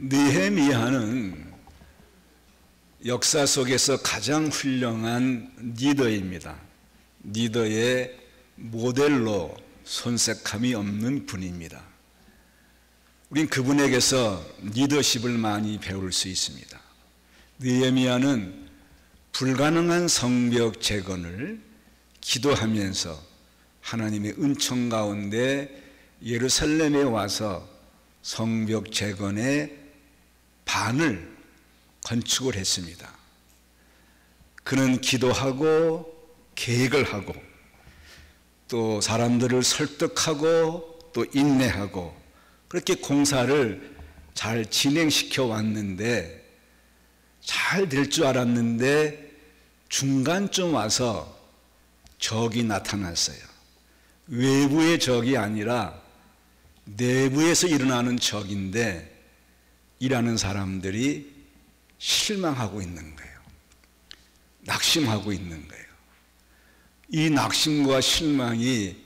느헤미야는 역사 속에서 가장 훌륭한 리더입니다. 리더의 모델로 손색함이 없는 분입니다. 우린 그분에게서 리더십을 많이 배울 수 있습니다. 느헤미야는 불가능한 성벽 재건을 기도하면서 하나님의 은총 가운데 예루살렘에 와서 성벽 재건의 반을 건축을 했습니다. 그는 기도하고 계획을 하고 또 사람들을 설득하고 또 인내하고 그렇게 공사를 잘 진행시켜 왔는데 잘 될 줄 알았는데 중간쯤 와서 적이 나타났어요. 외부의 적이 아니라 내부에서 일어나는 적인데 일하는 사람들이 실망하고 있는 거예요. 낙심하고 있는 거예요. 이 낙심과 실망이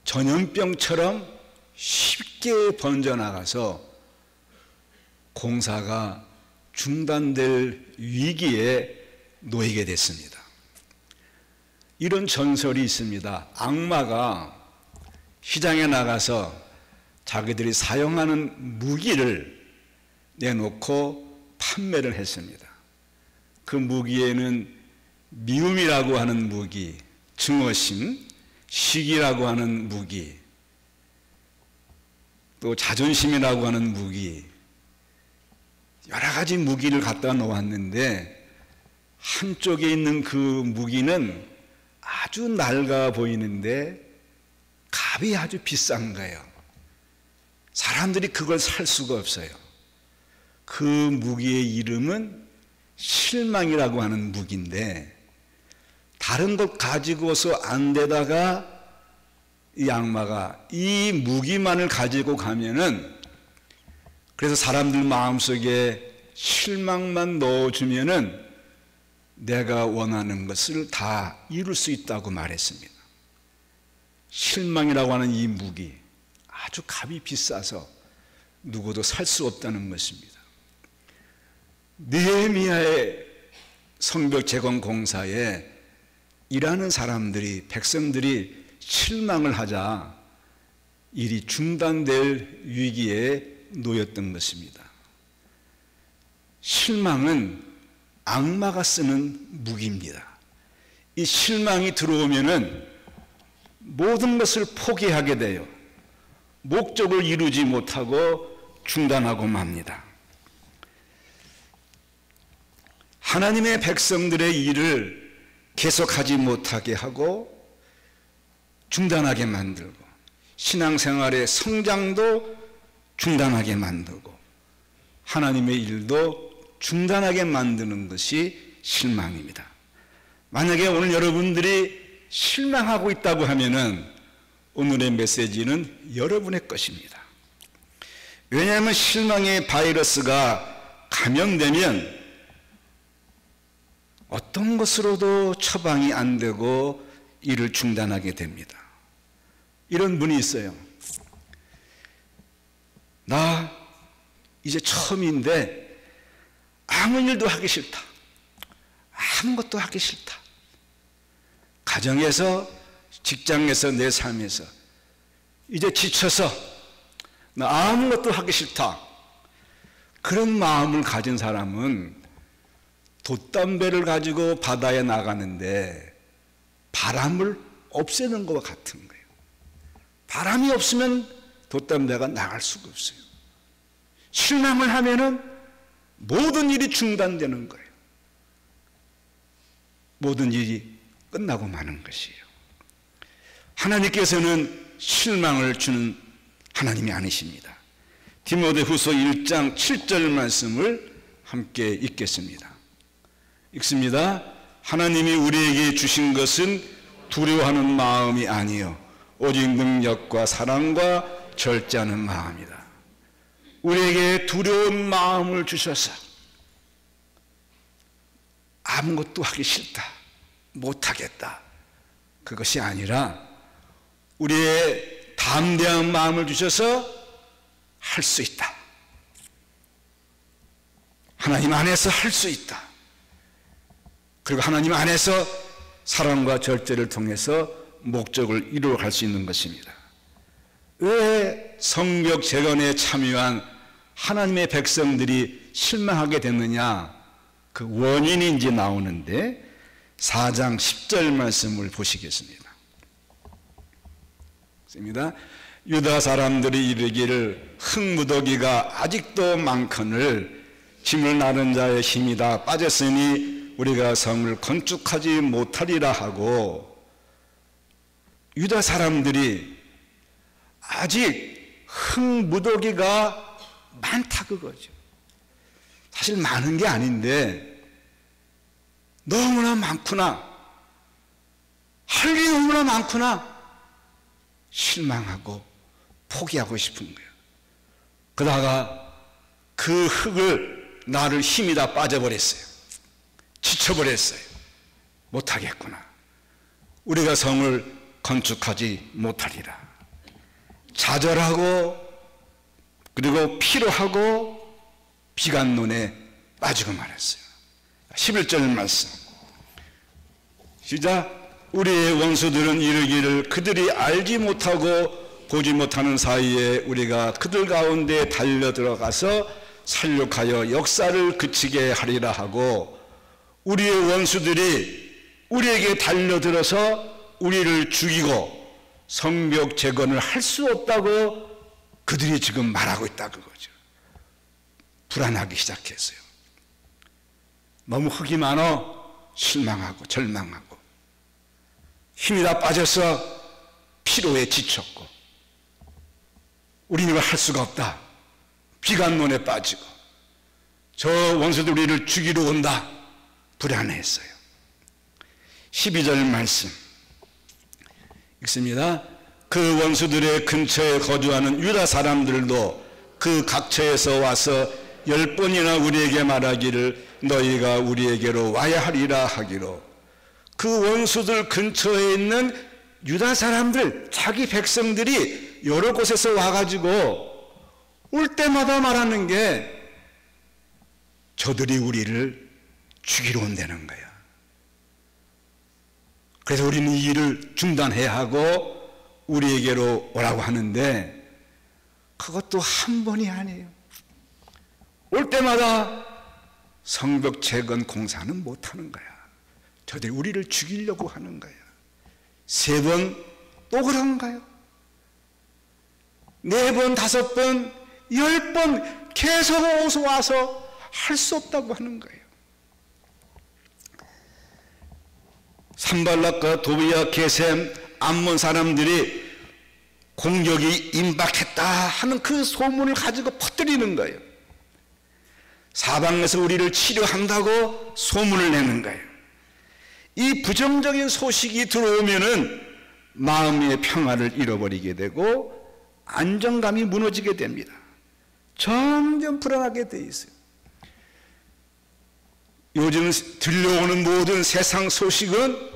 전염병처럼 쉽게 번져나가서 공사가 중단될 위기에 놓이게 됐습니다. 이런 전설이 있습니다. 악마가 시장에 나가서 자기들이 사용하는 무기를 내놓고 판매를 했습니다. 그 무기에는 미움이라고 하는 무기, 증오심, 시기라고 하는 무기, 또 자존심이라고 하는 무기, 여러 가지 무기를 갖다 놓았는데 한쪽에 있는 그 무기는 아주 낡아 보이는데 값이 아주 비싼 거예요. 사람들이 그걸 살 수가 없어요. 그 무기의 이름은 실망이라고 하는 무기인데 다른 것 가지고서 안 되다가 이 악마가 이 무기만을 가지고 가면은 그래서 사람들 마음속에 실망만 넣어주면은 내가 원하는 것을 다 이룰 수 있다고 말했습니다. 실망이라고 하는 이 무기 아주 값이 비싸서 누구도 살 수 없다는 것입니다. 느헤미야의 성벽 재건 공사에 일하는 사람들이 백성들이 실망을 하자 일이 중단될 위기에 놓였던 것입니다. 실망은 악마가 쓰는 무기입니다. 이 실망이 들어오면은 모든 것을 포기하게 돼요. 목적을 이루지 못하고 중단하고 맙니다. 하나님의 백성들의 일을 계속하지 못하게 하고 중단하게 만들고 신앙생활의 성장도 중단하게 만들고 하나님의 일도 중단하게 만드는 것이 실망입니다. 만약에 오늘 여러분들이 실망하고 있다고 하면은 오늘의 메시지는 여러분의 것입니다. 왜냐하면 실망의 바이러스가 감염되면 어떤 것으로도 처방이 안 되고 일을 중단하게 됩니다. 이런 분이 있어요. 나 이제 처음인데 아무 일도 하기 싫다. 아무것도 하기 싫다. 가정에서, 직장에서, 내 삶에서 이제 지쳐서 나 아무것도 하기 싫다. 그런 마음을 가진 사람은 돛담배를 가지고 바다에 나가는데 바람을 없애는 것과 같은 거예요. 바람이 없으면 돛담배가 나갈 수가 없어요. 실망을 하면은 모든 일이 중단되는 거예요. 모든 일이 끝나고 마는 것이에요. 하나님께서는 실망을 주는 하나님이 아니십니다. 디모데후서 1장 7절 말씀을 함께 읽겠습니다. 읽습니다. 하나님이 우리에게 주신 것은 두려워하는 마음이 아니요 오직 능력과 사랑과 절제하는 마음이다. 우리에게 두려운 마음을 주셔서 아무것도 하기 싫다, 못하겠다, 그것이 아니라 우리의 담대한 마음을 주셔서 할 수 있다. 하나님 안에서 할 수 있다. 그리고 하나님 안에서 사랑과 절제를 통해서 목적을 이루어갈 수 있는 것입니다. 왜 성벽 재건에 참여한 하나님의 백성들이 실망하게 됐느냐, 그 원인이 이제 나오는데 4장 10절 말씀을 보시겠습니다. 유다 사람들이 이르기를 흙무더기가 아직도 많거늘 짐을 나른 자의 힘이 다 빠졌으니 우리가 성을 건축하지 못하리라 하고, 유다 사람들이 아직 흙무더기가 많다 그거죠. 사실 많은 게 아닌데 너무나 많구나, 할 일이 너무나 많구나, 실망하고 포기하고 싶은 거예요. 그러다가 그 흙을 나를 힘이 다 빠져버렸어요. 지쳐버렸어요. 못하겠구나, 우리가 성을 건축하지 못하리라. 좌절하고 그리고 피로하고 비관론에 빠지고 말았어요. 11절 말씀 시작. 우리의 원수들은 이르기를 그들이 알지 못하고 보지 못하는 사이에 우리가 그들 가운데 달려들어가서 살육하여 역사를 그치게 하리라 하고, 우리의 원수들이 우리에게 달려들어서 우리를 죽이고 성벽 재건을 할 수 없다고 그들이 지금 말하고 있다 그거죠. 불안하기 시작했어요. 너무 흙이 많아 실망하고 절망하고 힘이 다 빠져서 피로에 지쳤고 우리는 이걸 할 수가 없다, 비관론에 빠지고 저 원수들 우리를 죽이러 온다, 불안해했어요. 12절 말씀 읽습니다. 그 원수들의 근처에 거주하는 유다 사람들도 그 각처에서 와서 10번이나 우리에게 말하기를 너희가 우리에게로 와야 하리라 하기로, 그 원수들 근처에 있는 유다 사람들, 자기 백성들이 여러 곳에서 와가지고 올 때마다 말하는 게 저들이 우리를 죽이러 온다는 거야. 그래서 우리는 이 일을 중단해야 하고 우리에게로 오라고 하는데 그것도 한 번이 아니에요. 올 때마다 성벽 재건 공사는 못하는 거야. 저들이 우리를 죽이려고 하는 거야. 3번 또 그런가요? 4번, 5번, 10번 계속 와서 할 수 없다고 하는 거예요. 산발락과 도비야, 게셈, 암몬 사람들이 공격이 임박했다 하는 그 소문을 가지고 퍼뜨리는 거예요. 사방에서 우리를 치료한다고 소문을 내는 거예요. 이 부정적인 소식이 들어오면은 마음의 평화를 잃어버리게 되고 안정감이 무너지게 됩니다. 점점 불안하게 돼 있어요. 요즘 들려오는 모든 세상 소식은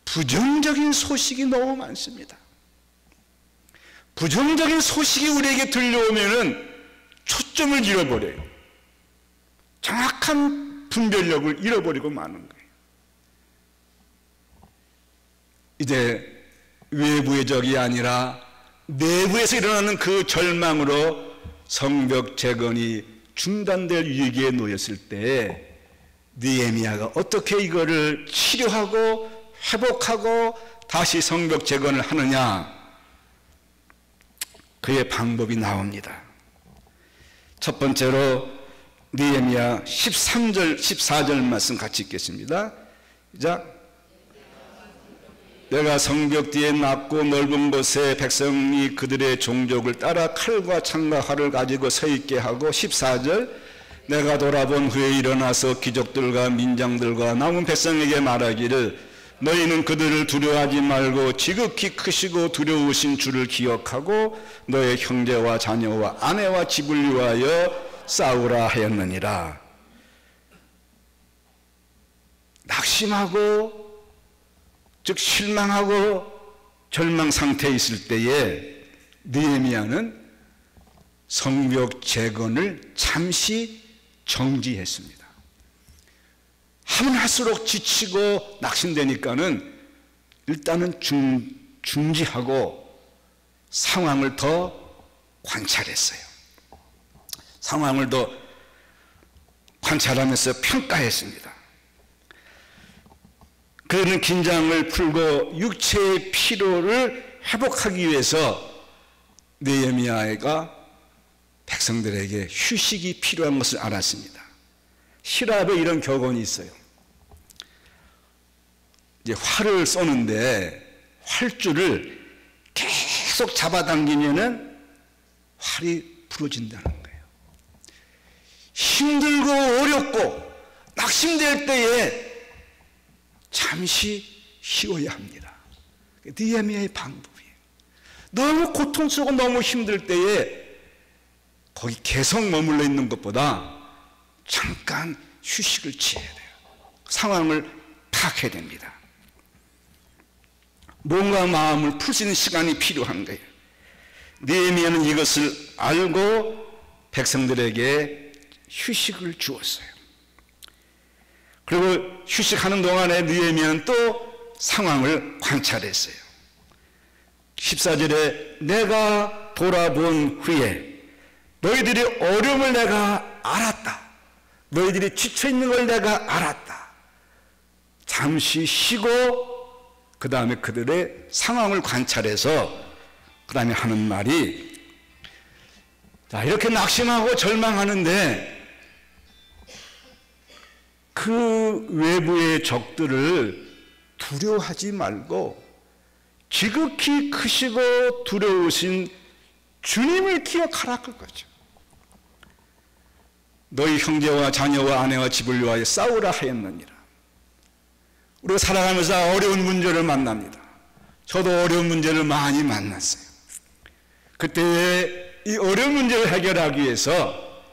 부정적인 소식이 너무 많습니다. 부정적인 소식이 우리에게 들려오면은 초점을 잃어버려요. 정확한 분별력을 잃어버리고 마는 거예요. 이제 외부의 적이 아니라 내부에서 일어나는 그 절망으로 성벽 재건이 중단될 위기에 놓였을 때 느헤미야가 어떻게 이거를 치료하고 회복하고 다시 성벽 재건을 하느냐, 그의 방법이 나옵니다. 첫 번째로 느헤미야 13절 14절 말씀 같이 읽겠습니다. 시작. 내가 성벽 뒤에 낮고 넓은 곳에 백성이 그들의 종족을 따라 칼과 창과 활을 가지고 서 있게 하고, 14절 내가 돌아본 후에 일어나서 귀족들과 민장들과 남은 백성에게 말하기를 너희는 그들을 두려워하지 말고 지극히 크시고 두려우신 주를 기억하고 너의 형제와 자녀와 아내와 집을 위하여 싸우라 하였느니라. 낙심하고 즉 실망하고 절망 상태에 있을 때에 느헤미야는 성벽 재건을 잠시 정지했습니다. 하면 할수록 지치고 낙심되니까는 일단은 중지하고 상황을 더 관찰했어요. 상황을 더 관찰하면서 평가했습니다. 그는 긴장을 풀고 육체의 피로를 회복하기 위해서 느헤미야가 백성들에게 휴식이 필요한 것을 알았습니다. 히랍에 이런 격언이 있어요. 이제 활을 쏘는데 활줄을 계속 잡아당기면은 활이 부러진다는 거예요. 힘들고 어렵고 낙심될 때에 잠시 쉬어야 합니다. 느헤미야의 방법이에요. 너무 고통스럽고 너무 힘들 때에 거기 계속 머물러 있는 것보다 잠깐 휴식을 취해야 돼요. 상황을 파악해야 됩니다. 몸과 마음을 풀 수 있는 시간이 필요한 거예요. 느헤미야는 이것을 알고 백성들에게 휴식을 주었어요. 그리고 휴식하는 동안에 느헤미야는 또 상황을 관찰했어요. 14절에 내가 돌아본 후에 너희들이 어려움을 내가 알았다. 너희들이 지쳐있는 걸 내가 알았다. 잠시 쉬고 그 다음에 그들의 상황을 관찰해서 그 다음에 하는 말이, 자, 이렇게 낙심하고 절망하는데 그 외부의 적들을 두려워하지 말고 지극히 크시고 두려우신 주님을 기억하라 그거죠. 너희 형제와 자녀와 아내와 집을 위하여 싸우라 하였느니라. 우리가 살아가면서 어려운 문제를 만납니다. 저도 어려운 문제를 많이 만났어요. 그때 이 어려운 문제를 해결하기 위해서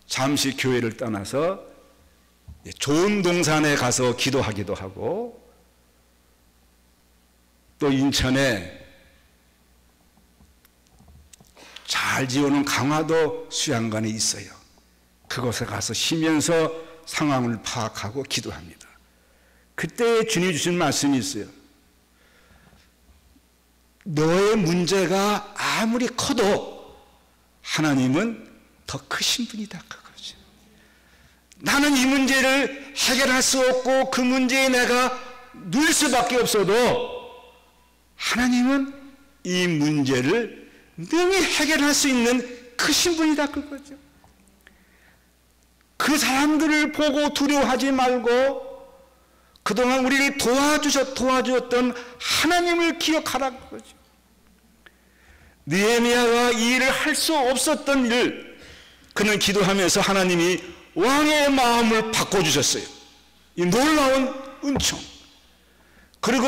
잠시 교회를 떠나서 좋은 동산에 가서 기도하기도 하고, 또 인천에 잘 지어놓은 강화도 수양관이 있어요. 그곳에 가서 쉬면서 상황을 파악하고 기도합니다. 그때 주님이 주신 말씀이 있어요. 너의 문제가 아무리 커도 하나님은 더 크신 분이다 그거죠. 나는 이 문제를 해결할 수 없고 그 문제에 내가 누릴 수밖에 없어도 하나님은 이 문제를 능히 해결할 수 있는 크신 분이다 그거죠. 그 사람들을 보고 두려워하지 말고 그동안 우리를 도와주었던 하나님을 기억하라 그거죠. 느헤미야가 이 일을 할 수 없었던 일, 그는 기도하면서 하나님이 왕의 마음을 바꿔주셨어요. 이 놀라운 은총. 그리고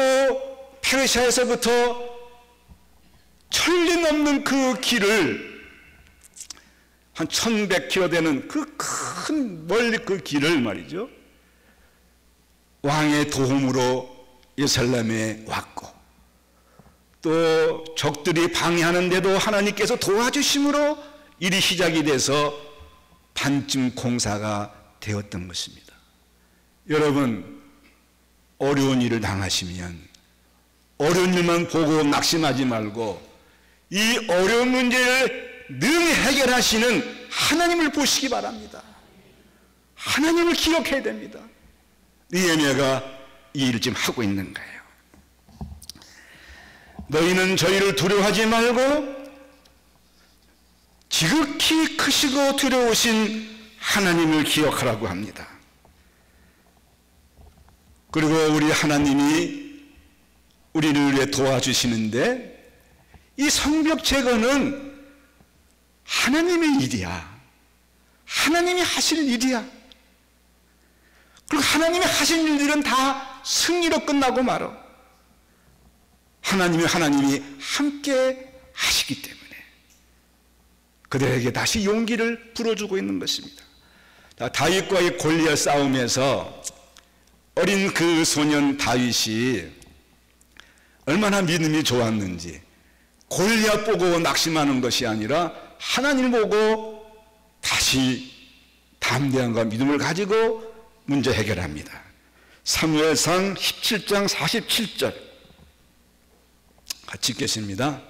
페르시아에서부터 천리 넘는 그 길을, 한 1100km 되는 그 큰 멀리 그 길을 말이죠, 왕의 도움으로 예루살렘에 왔고, 또 적들이 방해하는데도 하나님께서 도와주심으로 일이 시작이 돼서 반쯤 공사가 되었던 것입니다. 여러분, 어려운 일을 당하시면 어려운 일만 보고 낙심하지 말고 이 어려운 문제를 능히 해결하시는 하나님을 보시기 바랍니다. 하나님을 기억해야 됩니다. 느헤미야가 이 일을 지금 하고 있는 거예요. 너희는 저희를 두려워하지 말고 지극히 크시고 두려우신 하나님을 기억하라고 합니다. 그리고 우리 하나님이 우리를 위해 도와주시는데 이 성벽 제거는 하나님의 일이야. 하나님이 하실 일이야. 그리고 하나님이 하신 일들은 다 승리로 끝나고 말어. 하나님이 함께 하시기 때문에 그들에게 다시 용기를 불어주고 있는 것입니다. 다윗과의 골리앗 싸움에서 어린 그 소년 다윗이 얼마나 믿음이 좋았는지, 골리앗 보고 낙심하는 것이 아니라 하나님 보고 다시 담대함과 믿음을 가지고 문제 해결합니다. 사무엘상 17장 47절 같이 읽겠습니다.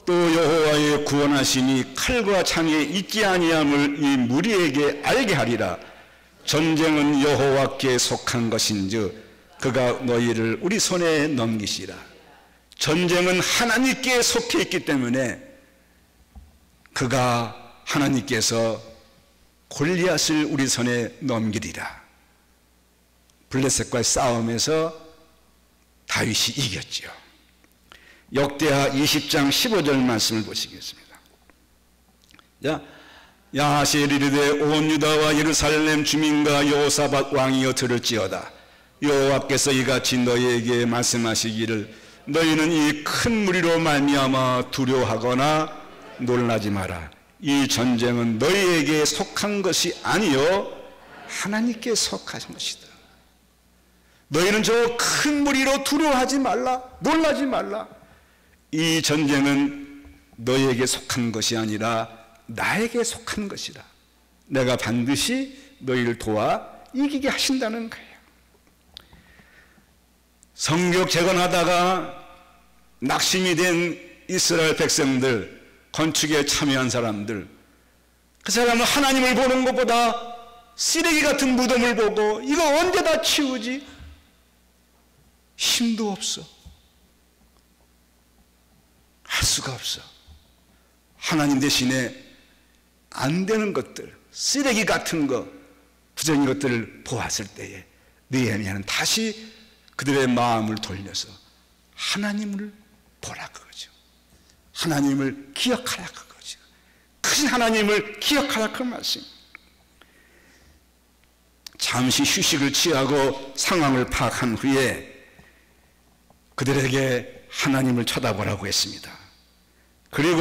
또 여호와의 구원하시니 칼과 창에 있지 아니함을 이 무리에게 알게 하리라. 전쟁은 여호와께 속한 것인즉 그가 너희를 우리 손에 넘기시라. 전쟁은 하나님께 속해 있기 때문에 그가 하나님께서 골리앗을 우리 손에 넘기리라. 블레셋과의 싸움에서 다윗이 이겼지요. 역대하 20장 15절 말씀을 보시겠습니다. 야하시엘 이르되 온 유다와 예루살렘 주민과 여호사밧 왕이여 들을지어다. 여호와께서 이같이 너희에게 말씀하시기를 너희는 이 큰 무리로 말미암아 두려워하거나 놀라지 마라. 이 전쟁은 너희에게 속한 것이 아니요 하나님께 속하신 것이다. 너희는 저 큰 무리로 두려워하지 말라, 놀라지 말라. 이 전쟁은 너희에게 속한 것이 아니라 나에게 속한 것이라. 내가 반드시 너희를 도와 이기게 하신다는 거예요. 성벽 재건하다가 낙심이 된 이스라엘 백성들, 건축에 참여한 사람들, 그 사람은 하나님을 보는 것보다 쓰레기 같은 무덤을 보고 이거 언제 다 치우지? 힘도 없어. 할 수가 없어. 하나님 대신에 안 되는 것들, 쓰레기 같은 것, 부정인 것들을 보았을 때에 느헤미야는 다시 그들의 마음을 돌려서 하나님을 보라 그거죠. 하나님을 기억하라 그거죠. 큰 하나님을 기억하라 그 말씀. 잠시 휴식을 취하고 상황을 파악한 후에 그들에게 하나님을 쳐다보라고 했습니다. 그리고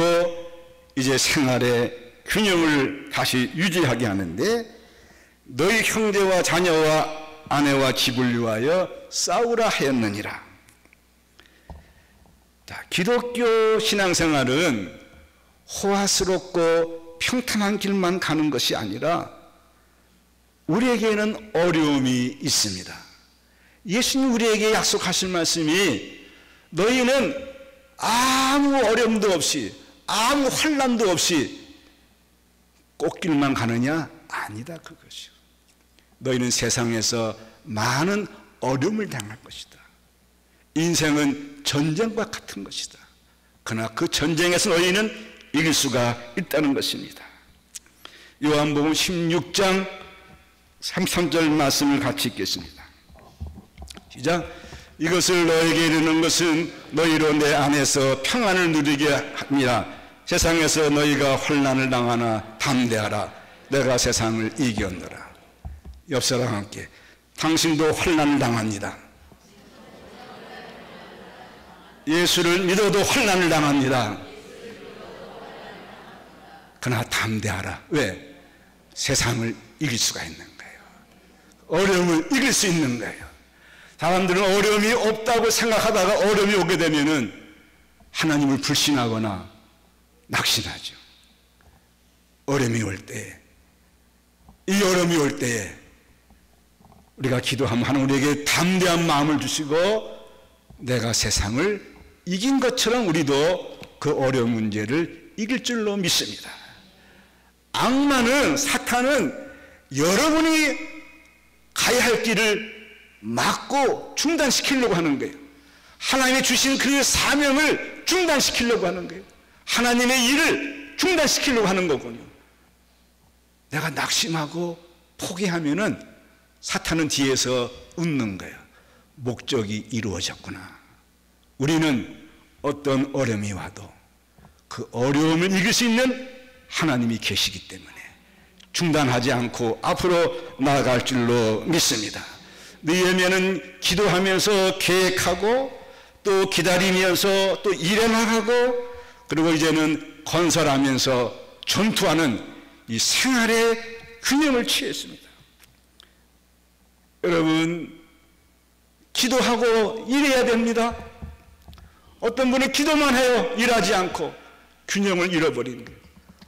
이제 생활의 균형을 다시 유지하게 하는데 너희 형제와 자녀와 아내와 집을 위하여 싸우라 하였느니라. 자, 기독교 신앙생활은 호화스럽고 평탄한 길만 가는 것이 아니라 우리에게는 어려움이 있습니다. 예수님 우리에게 약속하실 말씀이 너희는 아무 어려움도 없이 아무 환난도 없이 꽃길만 가느냐? 아니다 그것이요. 너희는 세상에서 많은 어려움을 당할 것이다. 인생은 전쟁과 같은 것이다. 그러나 그 전쟁에서 너희는 이길 수가 있다는 것입니다. 요한복음 16장 33절 말씀을 같이 읽겠습니다. 시작. 이것을 너에게 이르는 것은 너희로 내 안에서 평안을 누리게 합니다. 세상에서 너희가 환난을 당하나 담대하라. 내가 세상을 이겼노라. 옆 사람과 함께 당신도 환난을 당합니다. 예수를 믿어도 환난을 당합니다. 그러나 담대하라. 왜? 세상을 이길 수가 있는 거예요. 어려움을 이길 수 있는 거예요. 사람들은 어려움이 없다고 생각하다가 어려움이 오게 되면은 하나님을 불신하거나 낙심하죠. 어려움이 올 때, 이 어려움이 올 때에 우리가 기도하면 하나님 우리에게 담대한 마음을 주시고 내가 세상을 이긴 것처럼 우리도 그 어려운 문제를 이길 줄로 믿습니다. 악마는, 사탄은 여러분이 가야 할 길을 막고 중단시키려고 하는 거예요. 하나님이 주신 그 사명을 중단시키려고 하는 거예요. 하나님의 일을 중단시키려고 하는 거군요. 내가 낙심하고 포기하면은 사탄은 뒤에서 웃는 거예요. 목적이 이루어졌구나. 우리는 어떤 어려움이 와도 그 어려움을 이길 수 있는 하나님이 계시기 때문에 중단하지 않고 앞으로 나아갈 줄로 믿습니다. 느헤미야는 기도하면서 계획하고 또 기다리면서 또 일해 나가고 그리고 이제는 건설하면서 전투하는 이 생활의 균형을 취했습니다. 여러분, 기도하고 일해야 됩니다. 어떤 분은 기도만 해요. 일하지 않고 균형을 잃어버리는 거예요.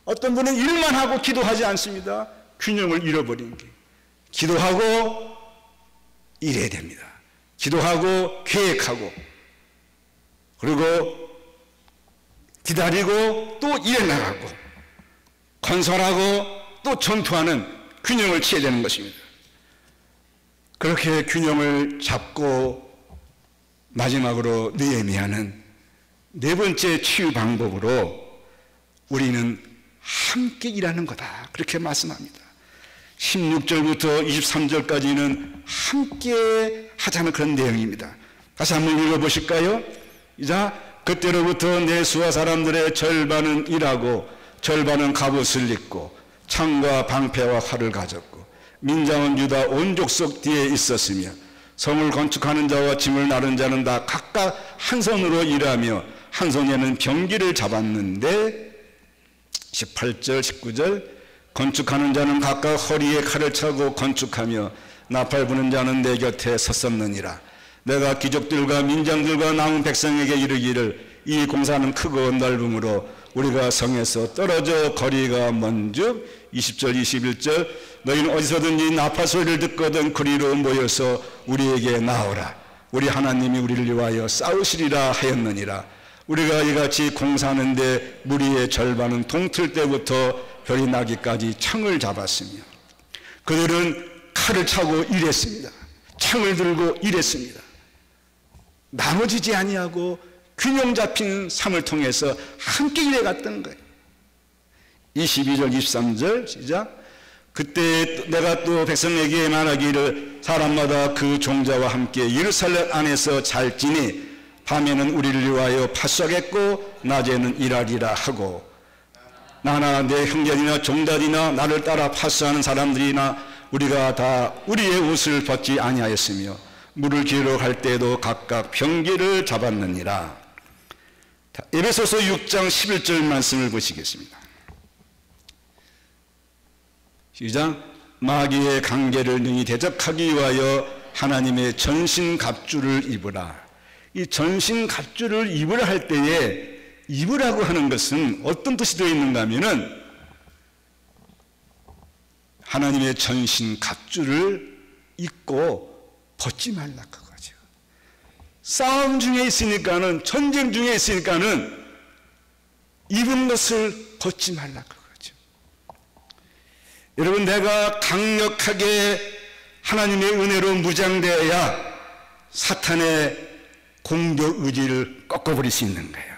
어떤 분은 일만 하고 기도하지 않습니다. 균형을 잃어버린 게. 기도하고 일해야 됩니다. 기도하고 계획하고, 그리고 기다리고 또 일해 나가고, 건설하고 또 전투하는 균형을 취해야 되는 것입니다. 그렇게 균형을 잡고 마지막으로 느헤미야는 네 번째 치유 방법으로 우리는 함께 일하는 거다, 그렇게 말씀합니다. 16절부터 23절까지는 함께 하자는 그런 내용입니다. 다시 한번 읽어보실까요? 자, 그때로부터 내 수하 사람들의 절반은 일하고 절반은 갑옷을 입고 창과 방패와 활을 가졌고 민장은 유다 온 족속 뒤에 있었으며 성을 건축하는 자와 짐을 나른 자는 다 각각 한 손으로 일하며 한 손에는 병기를 잡았는데 18절 19절 건축하는 자는 각각 허리에 칼을 차고 건축하며 나팔 부는 자는 내 곁에 섰었느니라. 내가 귀족들과 민장들과 남은 백성에게 이르기를 이 공사는 크고 넓음으로 우리가 성에서 떨어져 거리가 먼즉 20절 21절 너희는 어디서든지 나팔 소리를 듣거든 그리로 모여서 우리에게 나오라. 우리 하나님이 우리를 위하여 싸우시리라 하였느니라. 우리가 이같이 공사하는데 무리의 절반은 동틀 때부터 별이 나기까지 창을 잡았으며 그들은 칼을 차고 일했습니다. 창을 들고 일했습니다. 나눠지지 아니하고 균형 잡힌 삶을 통해서 함께 일해갔던 거예요. 22절 23절 시작. 그때 내가 또 백성에게 말하기를 사람마다 그 종자와 함께 예루살렘 안에서 잘지니 밤에는 우리를 위하여 파수하겠고 낮에는 일하리라 하고 나나 내 형제들이나 종자들이나 나를 따라 파수하는 사람들이나 우리가 다 우리의 옷을 벗지 아니하였으며 물을 기르러 갈 때에도 각각 병기를 잡았느니라. 에베소서 6장 11절 말씀을 보시겠습니다. 시작. 마귀의 관계를 능히 대적하기 위하여 하나님의 전신갑주를 입으라. 이 전신갑주를 입으라 할 때에 입으라고 하는 것은 어떤 뜻이 되어 있는가 하면은 하나님의 전신갑주를 입고 벗지 말라 그거죠. 싸움 중에 있으니까는, 전쟁 중에 있으니까는 입은 것을 벗지 말라 그거죠. 여러분, 내가 강력하게 하나님의 은혜로 무장되어야 사탄의 공격 의지를 꺾어버릴 수 있는 거예요.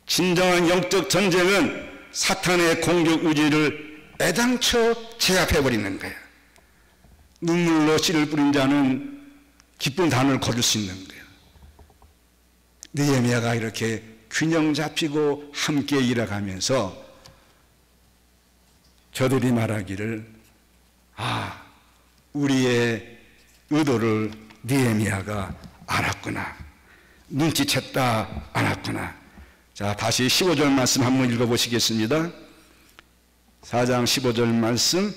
진정한 영적 전쟁은 사탄의 공격 의지를 애당초 제압해버리는 거예요. 눈물로 씨를 뿌린 자는 기쁜 단을 거둘 수 있는 거예요. 느헤미야가 이렇게 균형 잡히고 함께 일해가면서 저들이 말하기를 우리의 의도를 느헤미야가 알았구나, 눈치챘다, 알았구나. 자, 다시 15절 말씀 한번 읽어보시겠습니다. 4장 15절 말씀.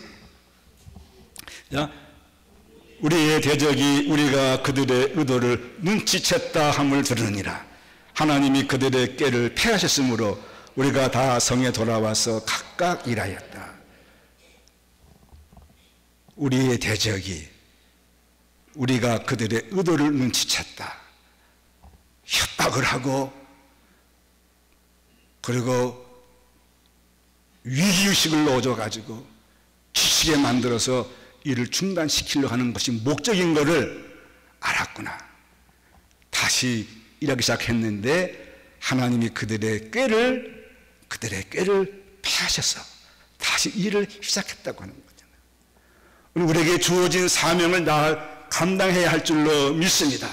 자, 우리의 대적이 우리가 그들의 의도를 눈치챘다 함을 들으니라. 하나님이 그들의 꾀를 패하셨으므로 우리가 다 성에 돌아와서 각각 일하였다. 우리의 대적이 우리가 그들의 의도를 눈치챘다, 협박을 하고, 그리고 위기의식을 넣어줘가지고 지치게 만들어서 일을 중단시키려고 하는 것이 목적인 것을 알았구나. 다시 일하기 시작했는데 하나님이 그들의 꾀를 패하셔서 다시 일을 시작했다고 하는 거잖아요. 우리에게 주어진 사명을 다 감당해야 할 줄로 믿습니다.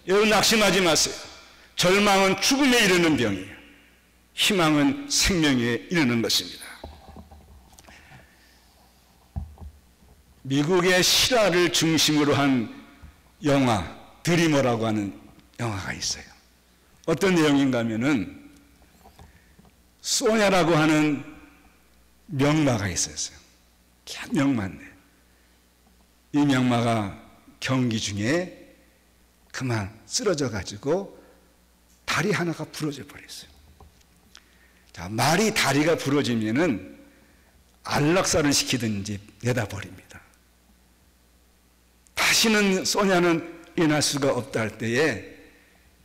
여러분, 낙심하지 마세요. 절망은 죽음에 이르는 병이에요. 희망은 생명에 이르는 것입니다. 미국의 실화를 중심으로 한 영화 드리머라고 하는 영화가 있어요. 어떤 내용인가 하면은 소냐라고 하는 명마가 있었어요. 명마인데 이 명마가 경기 중에 그만 쓰러져 가지고 다리 하나가 부러져 버렸어요. 자, 말이 다리가 부러지면은 안락사를 시키든지 내다버립니다. 다시는 소냐는 일어날 수가 없다 할 때에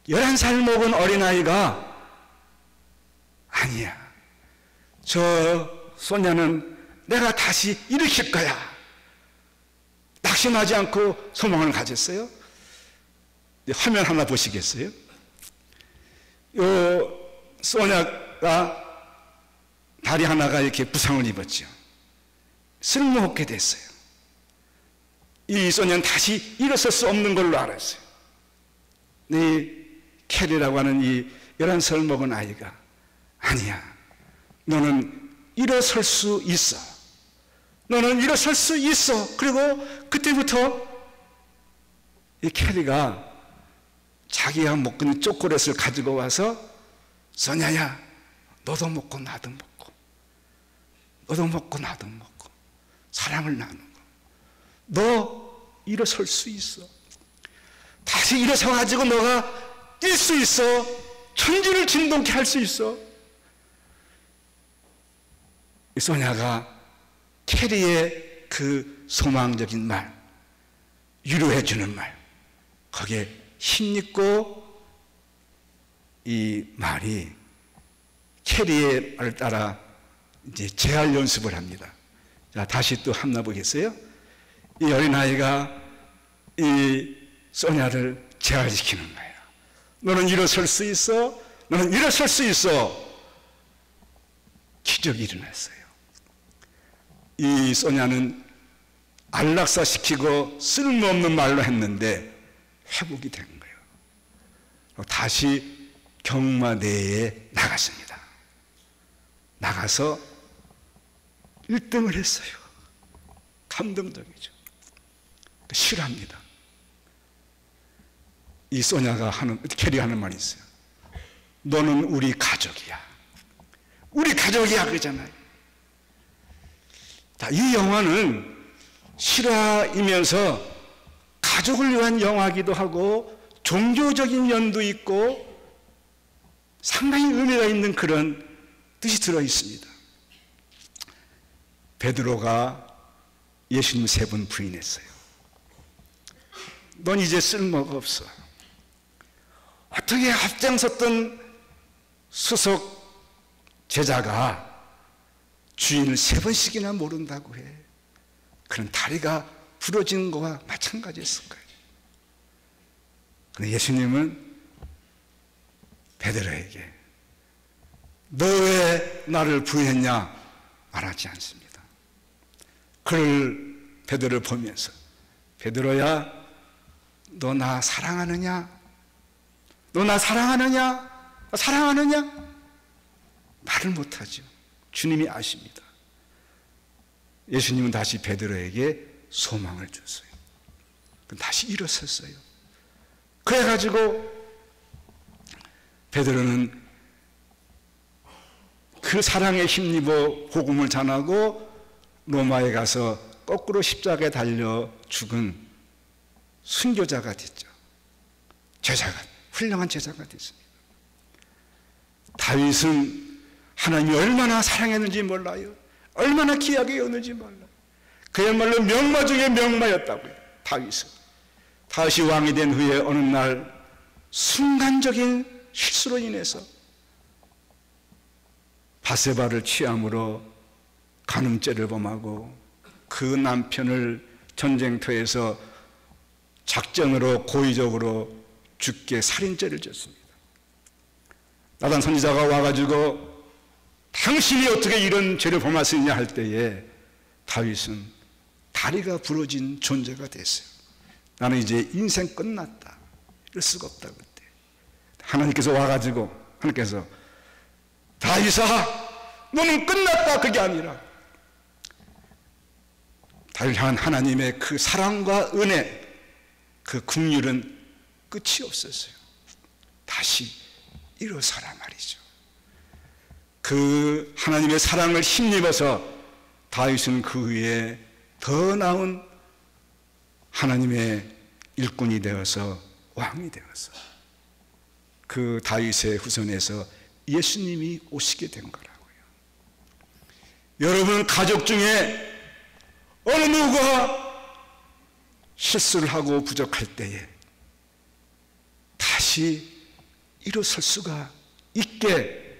11살 먹은 어린아이가 아니야, 저 소냐는 내가 다시 일으킬 거야, 낙심하지 않고 소망을 가졌어요. 화면 하나 보시겠어요? 요 소냐가 다리 하나가 이렇게 부상을 입었죠. 쓸모없게 됐어요. 이 소냐는 다시 일어설 수 없는 걸로 알았어요. 이 캐리라고 하는 이 11살 먹은 아이가 아니야, 너는 일어설 수 있어, 너는 일어설 수 있어. 그리고 그때부터 이 캐리가 자기가 먹는 초콜릿을 가지고 와서 소냐야, 너도 먹고 나도 먹고, 너도 먹고 나도 먹고 사랑을 나누고, 너 일어설 수 있어, 다시 일어서 가지고 너가 뛸 수 있어, 천지를 진동케 할 수 있어. 이 소냐가 캐리의 그 소망적인 말, 위로해주는 말, 거기에 힘있고, 이 말이 캐리의 말을 따라 이제 재활 연습을 합니다. 자, 다시 또 한번 보겠어요? 이 어린아이가 이 소냐를 재활시키는 거예요. 너는 일어설 수 있어, 너는 일어설 수 있어. 기적이 일어났어요. 이 소냐는 안락사 시키고 쓸모없는 말로 했는데 회복이 된 거예요. 다시 경마대회에 나갔습니다. 나가서 1등을 했어요. 감동적이죠. 싫어합니다. 이 소냐가 캐리 하는 말이 있어요. 너는 우리 가족이야, 우리 가족이야 그러잖아요. 자, 이 영화는 실화이면서 가족을 위한 영화이기도 하고 종교적인 면도 있고 상당히 의미가 있는 그런 뜻이 들어 있습니다. 베드로가 예수님 3번 부인했어요. 넌 이제 쓸모가 없어. 어떻게 앞장섰던 수석 제자가 주인을 3번씩이나 모른다고 해. 그런 다리가 부러진 거와 마찬가지였을 거예요. 그런데 예수님은 베드로에게 너 왜 나를 부인했냐 말하지 않습니다. 그를 베드로를 보면서 베드로야, 너 나 사랑하느냐? 너 나 사랑하느냐? 사랑하느냐? 말을 못하죠. 주님이 아십니다. 예수님은 다시 베드로에게 소망을 줬어요. 다시 일어섰어요. 그래가지고 베드로는 그 사랑에 힘입어 복음을 전하고 로마에 가서 거꾸로 십자가에 달려 죽은 순교자가 됐죠. 제자가, 훌륭한 제자가 됐습니다. 다윗은 하나님이 얼마나 사랑했는지 몰라요. 얼마나 귀하게 여겼는지 몰라요. 그야말로 명마 중에 명마였다고요. 다윗이 왕이 된 후에 어느 날 순간적인 실수로 인해서 바세바를 취함으로 간음죄를 범하고 그 남편을 전쟁터에서 작정으로 고의적으로 죽게 살인죄를 졌습니다. 나단 선지자가 와가지고 당신이 어떻게 이런 죄를 범하셨냐 할 때에 다윗은 다리가 부러진 존재가 됐어요. 나는 이제 인생 끝났다, 이럴 수가 없다. 그때 하나님께서 와가지고 하나님께서 다윗아 너는 끝났다, 그게 아니라 다윗을 향한 하나님의 그 사랑과 은혜, 그 긍휼은 끝이 없었어요. 다시 일어서라 말이죠. 그 하나님의 사랑을 힘입어서 다윗은 그 위에 더 나은 하나님의 일꾼이 되어서 왕이 되어서 그 다윗의 후손에서 예수님이 오시게 된 거라고요. 여러분 가족 중에 어느 누구가 실수를 하고 부족할 때에 다시 일어설 수가 있게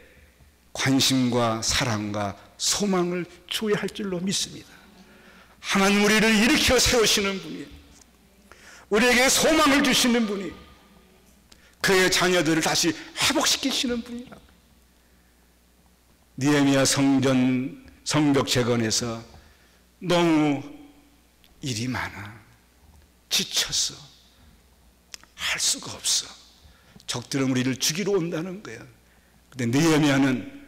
관심과 사랑과 소망을 줘야 할 줄로 믿습니다. 하나님 우리를 일으켜 세우시는 분이, 우리에게 소망을 주시는 분이, 그의 자녀들을 다시 회복시키시는 분이라고. 느헤미야 성벽 재건에서 너무 일이 많아, 지쳐서 할 수가 없어. 적들은 우리를 죽이러 온다는 거야. 근데 느헤미야는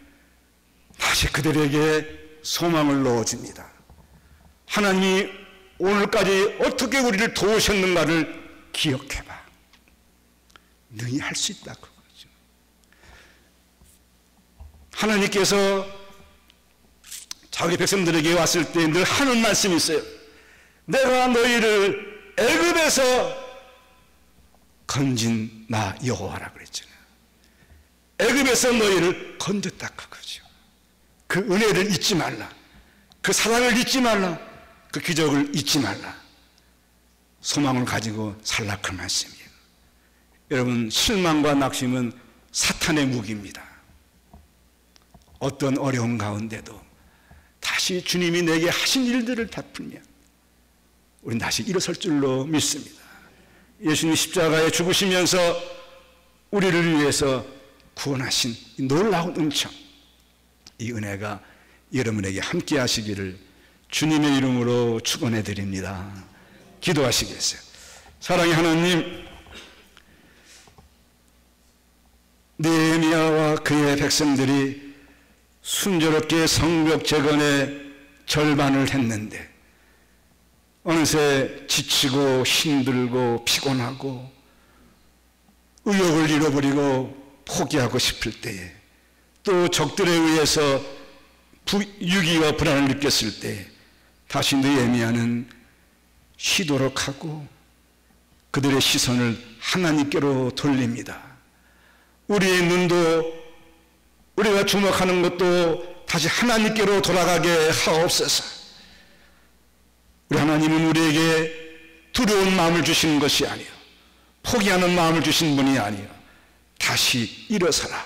다시 그들에게 소망을 넣어줍니다. 하나님이 오늘까지 어떻게 우리를 도우셨는가를 기억해봐. 너희 할 수 있다고 그러죠. 하나님께서 자기 백성들에게 왔을 때 늘 하는 말씀이 있어요. 내가 너희를 애굽에서 건진 나 여호와라 그랬잖아요. 애굽에서 너희를 건졌다 그거죠. 그 은혜를 잊지 말라. 그 사랑을 잊지 말라. 그 기적을 잊지 말라. 소망을 가지고 살라 그 말씀이에요. 여러분, 실망과 낙심은 사탄의 무기입니다. 어떤 어려움 가운데도 다시 주님이 내게 하신 일들을 베풀면 우리는 다시 일어설 줄로 믿습니다. 예수님 십자가에 죽으시면서 우리를 위해서 구원하신 이 놀라운 은총, 이 은혜가 여러분에게 함께 하시기를 주님의 이름으로 축원해 드립니다. 기도하시겠어요? 사랑의 하나님, 느헤미야와 그의 백성들이 순조롭게 성벽 재건의 절반을 했는데 어느새 지치고 힘들고 피곤하고 의욕을 잃어버리고 포기하고 싶을 때에, 또 적들에 의해서 유기와 불안을 느꼈을 때 다시 느헤미야는 쉬도록 하고 그들의 시선을 하나님께로 돌립니다. 우리의 눈도, 우리가 주목하는 것도 다시 하나님께로 돌아가게 하옵소서. 우리 하나님은 우리에게 두려운 마음을 주시는 것이 아니요, 포기하는 마음을 주신 분이 아니요, 다시 일어서라,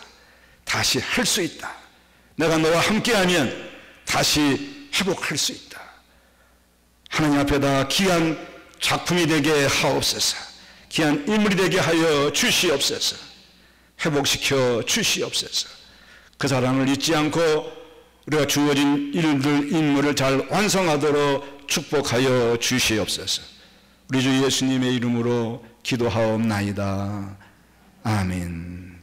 다시 할 수 있다, 내가 너와 함께하면 다시 회복할 수 있다. 하나님 앞에다 귀한 작품이 되게 하옵소서. 귀한 인물이 되게 하여 주시옵소서. 회복시켜 주시옵소서. 그 사랑을 잊지 않고 우리가 주어진 일들, 임무를 잘 완성하도록 축복하여 주시옵소서. 우리 주 예수님의 이름으로 기도하옵나이다. 아멘.